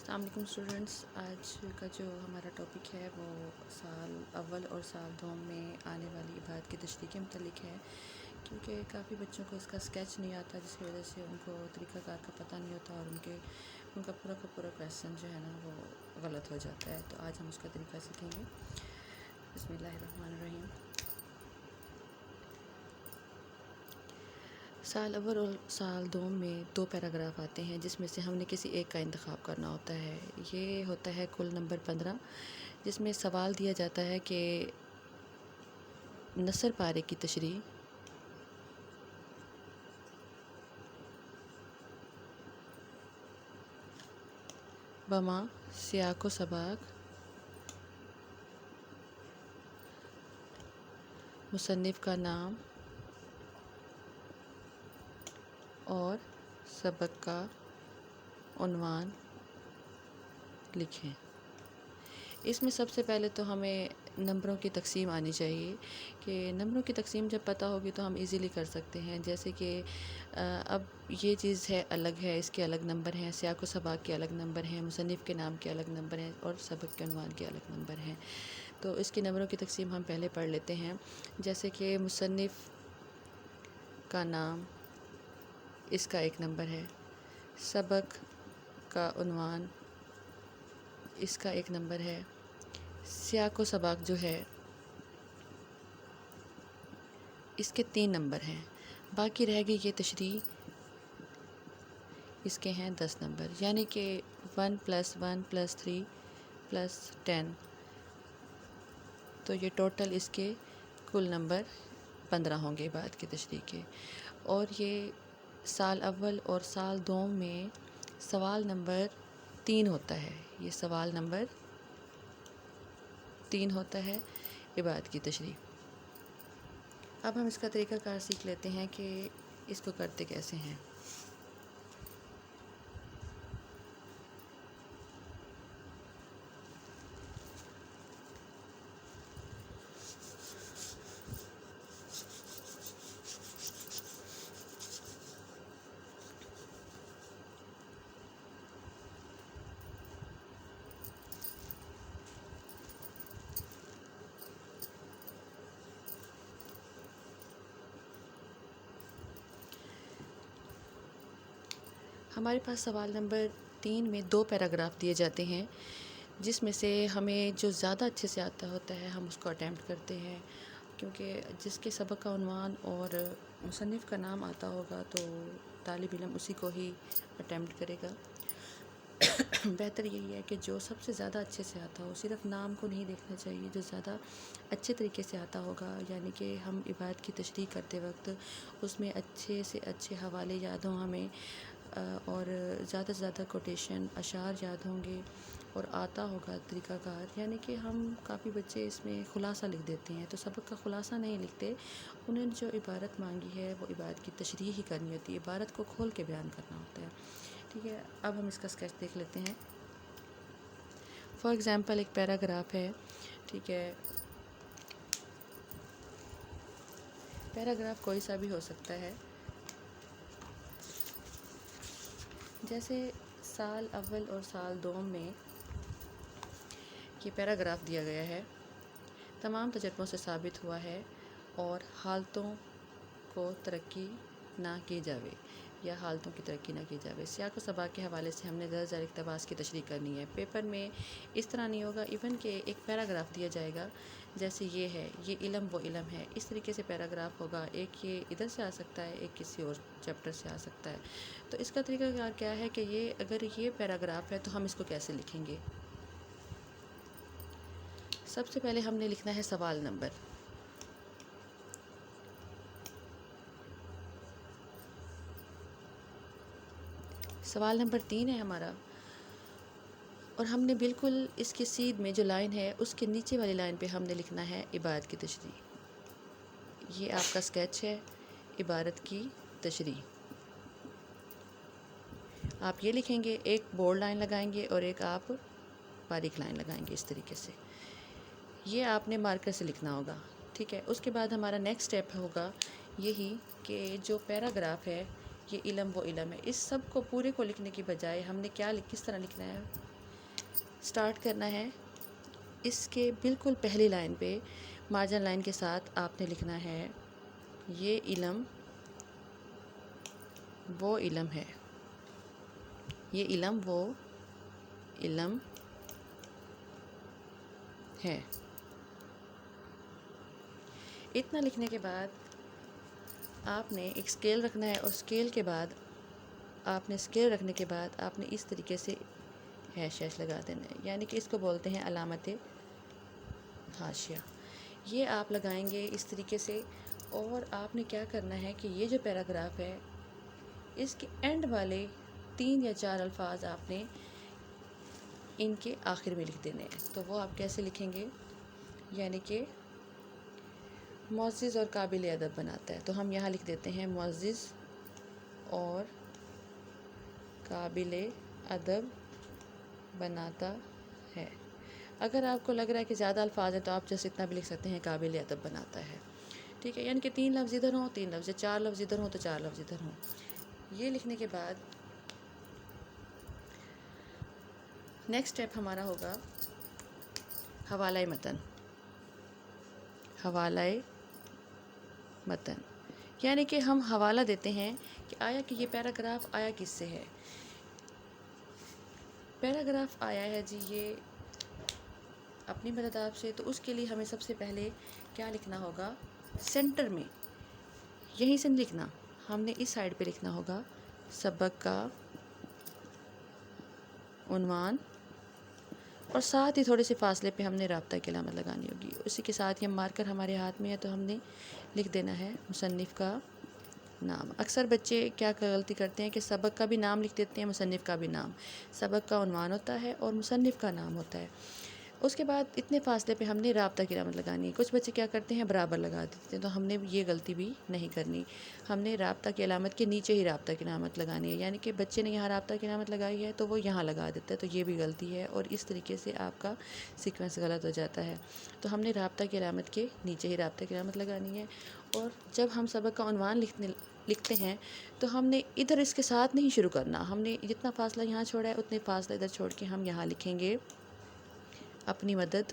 السلام علیکم اسٹوڈنٹس، آج کا جو ہمارا ٹاپک ہے وہ سال اول اور سال دوم میں آنے والی عبادت کی تشریح کے متعلق ہے، کیونکہ کافی بچوں کو اس کا اسکیچ نہیں آتا، جس کی وجہ سے ان کو طریقہ کار کا پتہ نہیں ہوتا اور ان کا پورا کویسچن جو ہے نا وہ غلط ہو جاتا ہے۔ تو آج ہم اس کا طریقہ سیکھیں گے۔ بسم اللہ الرحمن الرحیم۔ سال اول اور سال دوم میں 2 پیراگراف آتے ہیں، جس میں سے ہم نے کسی ایک کا انتخاب کرنا ہوتا ہے۔ یہ ہوتا ہے کل نمبر 15، جس میں سوال دیا جاتا ہے کہ نثر پارے کی تشریح بما سیاق و سباق مصنف کا نام اور سبق کا عنوان لکھیں۔ اس میں سب سے پہلے تو ہمیں نمبروں کی تقسیم آنی چاہیے، کہ نمبروں کی تقسیم جب پتہ ہوگی تو ہم ایزیلی کر سکتے ہیں۔ جیسے کہ اب یہ چیز ہے الگ ہے، اس کے الگ نمبر ہیں، سیاق و سباق کے الگ نمبر ہیں، مصنف کے نام کے الگ نمبر ہیں اور سبق کے عنوان کے الگ نمبر ہیں۔ تو اس کی نمبروں کی تقسیم ہم پہلے پڑھ لیتے ہیں۔ جیسے کہ مصنف کا نام، اس کا ایک نمبر ہے، سبق کا عنوان، اس کا ایک نمبر ہے، سیاق و سباق جو ہے اس کے 3 نمبر ہیں۔ باقی رہ گئی یہ تشریح، اس کے ہیں 10 نمبر، یعنی کہ 1 + 1 + 3 + 10، تو یہ ٹوٹل اس کے کل نمبر 15 ہوں گے عبادت کی تشریح کے۔ اور یہ سال اول اور سال دوم میں سوال نمبر 3 ہوتا ہے، یہ سوال نمبر 3 ہوتا ہے عبادت کی تشریح۔ اب ہم اس کا طریقہ کار سیکھ لیتے ہیں کہ اس کو کرتے کیسے ہیں۔ ہمارے پاس سوال نمبر 3 میں 2 پیراگراف دیے جاتے ہیں، جس میں سے ہمیں جو زیادہ اچھے سے آتا ہوتا ہے ہم اس کو اٹیمپٹ کرتے ہیں، کیونکہ جس کے سبق کا عنوان اور مصنف کا نام آتا ہوگا تو طالب علم اسی کو ہی اٹیمپٹ کرے گا۔ بہتر یہی ہے کہ جو سب سے زیادہ اچھے سے آتا ہو، صرف نام کو نہیں دیکھنا چاہیے، جو زیادہ اچھے طریقے سے آتا ہوگا، یعنی کہ ہم عبادت کی تشریح کرتے وقت اس میں اچھے سے اچھے حوالے یاد ہوں ہمیں، اور زیادہ سے زیادہ کوٹیشن اشعار یاد ہوں گے اور آتا ہوگا طریقہ کار، یعنی کہ ہم کافی بچے اس میں خلاصہ لکھ دیتے ہیں، تو سبق کا خلاصہ نہیں لکھتے، انہیں جو عبارت مانگی ہے وہ عبارت کی تشریح ہی کرنی ہوتی ہے، عبارت کو کھول کے بیان کرنا ہوتا ہے۔ ٹھیک ہے، اب ہم اس کا اسکیچ دیکھ لیتے ہیں۔ فار ایگزامپل ایک پیراگراف ہے، ٹھیک ہے، پیراگراف کوئی سا بھی ہو سکتا ہے، جیسے سال اول اور سال دوم میں یہ پیراگراف دیا گیا ہے۔ تمام تجربوں سے ثابت ہوا ہے اور حالتوں کو ترقی نہ کی جاوے، یا حالتوں کی ترقی نہ کی جاوے۔ سیاق و سباق کے حوالے سے ہم نے درج اقتباس کی تشریح کرنی ہے۔ پیپر میں اس طرح نہیں ہوگا، ایون کہ ایک پیراگراف دیا جائے گا، جیسے یہ ہے، یہ علم وہ علم ہے، اس طریقے سے پیراگراف ہوگا، ایک یہ ادھر سے آ سکتا ہے، ایک کسی اور چیپٹر سے آ سکتا ہے۔ تو اس کا طریقہ کار کیا ہے کہ اگر یہ پیراگراف ہے تو ہم اس کو کیسے لکھیں گے۔ سب سے پہلے ہم نے لکھنا ہے سوال نمبر۔ سوال نمبر 3 ہے ہمارا، اور ہم نے بالکل اس کے سیدھ میں جو لائن ہے اس کے نیچے والی لائن پہ ہم نے لکھنا ہے عبارت کی تشریح۔ یہ آپ کا اسکیچ ہے عبارت کی تشریح۔ آپ یہ لکھیں گے، ایک بولڈ لائن لگائیں گے اور ایک آپ باریک لائن لگائیں گے، اس طریقے سے یہ آپ نے مارکر سے لکھنا ہوگا۔ ٹھیک ہے، اس کے بعد ہمارا نیکسٹ اسٹیپ ہوگا یہی کہ جو پیراگراف ہے، یہ علم وہ علم ہے، اس سب کو پورے کو لکھنے کی بجائے ہم نے کس طرح لکھنا ہے، سٹارٹ کرنا ہے اس کے بالکل پہلی لائن پہ مارجن لائن کے ساتھ آپ نے لکھنا ہے یہ علم وہ علم ہے، یہ علم وہ علم ہے۔ اتنا لکھنے کے بعد آپ نے ایک اسکیل رکھنا ہے، اور اسکیل رکھنے کے بعد آپ نے اس طریقے سے ہیش لگا دینا ہے، یعنی کہ اس کو بولتے ہیں علامت حاشیہ۔ یہ آپ لگائیں گے اس طریقے سے، اور آپ نے کیا کرنا ہے کہ یہ جو پیراگراف ہے اس کے اینڈ والے 3 یا 4 الفاظ آپ نے ان کے آخر میں لکھ دینے ہیں۔ تو وہ آپ کیسے لکھیں گے؟ یعنی کہ معزز اور قابل ادب بناتا ہے، تو ہم یہاں لکھ دیتے ہیں معزز اور قابل ادب بناتا ہے۔ اگر آپ کو لگ رہا ہے کہ زیادہ الفاظ ہیں تو آپ جیسے اتنا بھی لکھ سکتے ہیں قابل ادب بناتا ہے، ٹھیک ہے؟ یعنی کہ 3 لفظ ادھر ہوں 3 لفظ، 4 لفظ ادھر ہوں تو 4 لفظ ادھر ہوں۔ یہ لکھنے کے بعد نیکسٹ اسٹیپ ہمارا ہوگا حوالہ متن۔ حوالہ متن یعنی کہ ہم حوالہ دیتے ہیں کہ آیا کہ یہ پیراگراف آیا کس سے ہے۔ پیراگراف آیا ہے جی یہ اپنی مدد آپ سے، تو اس کے لیے ہمیں سب سے پہلے کیا لکھنا ہوگا؟ سینٹر میں یہیں سے لکھنا، ہم نے اس سائڈ پہ لکھنا ہوگا سبق کا عنوان، اور ساتھ ہی تھوڑے سے فاصلے پہ ہم نے رابطہ کی علامت لگانی ہوگی۔ اسی کے ساتھ یہ مارکر ہمارے ہاتھ میں ہے تو ہم نے لکھ دینا ہے مصنف کا نام۔ اکثر بچے کیا غلطی کرتے ہیں کہ سبق کا بھی نام لکھ دیتے ہیں، مصنف کا بھی نام۔ سبق کا عنوان ہوتا ہے اور مصنف کا نام ہوتا ہے۔ اس کے بعد اتنے فاصلے پہ ہم نے رابطہ کی علامت لگانی ہے۔ کچھ بچے کیا کرتے ہیں برابر لگا دیتے ہیں، تو ہم نے یہ غلطی بھی نہیں کرنی۔ ہم نے رابطہ کی علامت کے نیچے ہی رابطہ کی علامت لگانی ہے، یعنی کہ بچے نے یہاں رابطہ کی علامت لگائی ہے تو وہ یہاں لگا دیتا ہے، تو یہ بھی غلطی ہے، اور اس طریقے سے آپ کا سیکوینس غلط ہو جاتا ہے۔ تو ہم نے رابطہ کی علامت کے نیچے ہی رابطہ کی علامت لگانی ہے، اور جب ہم سبق کا عنوان لکھتے ہیں تو ہم نے ادھر اس کے ساتھ نہیں شروع کرنا، ہم نے جتنا فاصلہ یہاں چھوڑا ہے اتنے فاصلہ ادھر چھوڑ کے ہم یہاں لکھیں گے اپنی مدد